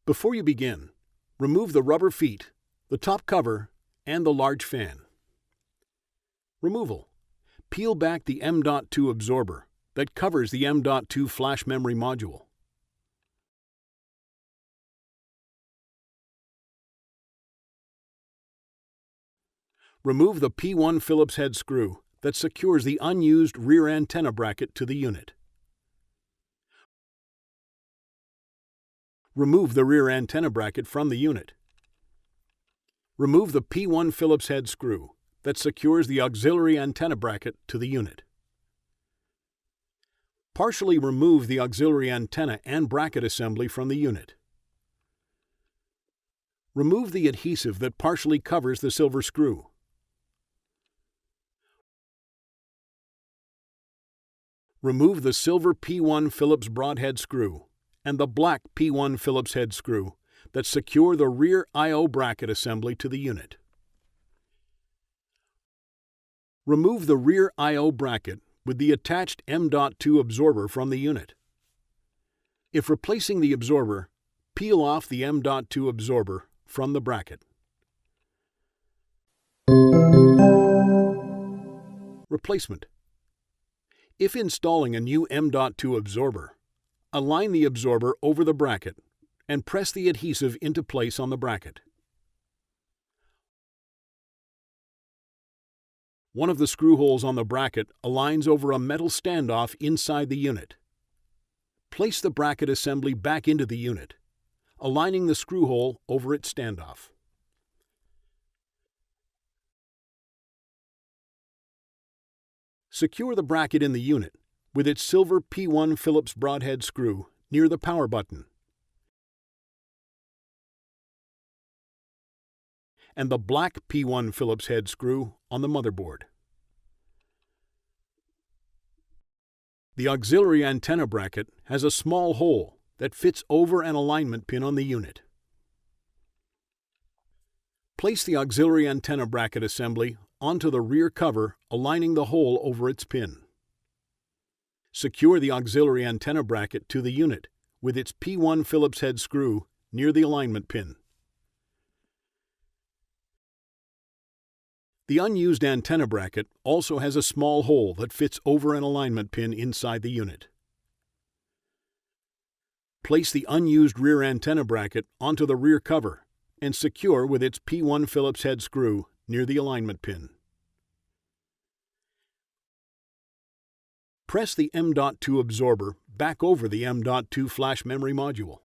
Before you begin, remove the rubber feet, the top cover, and the large fan. Removal. Peel back the M.2 absorber that covers the M.2 flash memory module. Remove the P1 Phillips head screw that secures the unused rear antenna bracket to the unit. Remove the rear antenna bracket from the unit. Remove the P1 Phillips head screw that secures the auxiliary antenna bracket to the unit. Partially remove the auxiliary antenna and bracket assembly from the unit. Remove the adhesive that partially covers the silver screw. Remove the silver P1 Phillips broadhead screw and the black P1 Phillips head screw that secure the rear I/O bracket assembly to the unit. Remove the rear I/O bracket with the attached M.2 absorber from the unit. If replacing the absorber, peel off the M.2 absorber from the bracket. Replacement. If installing a new M.2 absorber, align the absorber over the bracket and press the adhesive into place on the bracket. One of the screw holes on the bracket aligns over a metal standoff inside the unit. Place the bracket assembly back into the unit, aligning the screw hole over its standoff. Secure the bracket in the unit with its silver P1 Phillips broadhead screw near the power button and the black P1 Phillips head screw on the motherboard. The auxiliary antenna bracket has a small hole that fits over an alignment pin on the unit. Place the auxiliary antenna bracket assembly onto the rear cover, aligning the hole over its pin. Secure the auxiliary antenna bracket to the unit with its P1 Phillips head screw near the alignment pin. The unused antenna bracket also has a small hole that fits over an alignment pin inside the unit. Place the unused rear antenna bracket onto the rear cover and secure with its P1 Phillips head screw near the alignment pin. Press the M.2 absorber back over the M.2 flash memory module.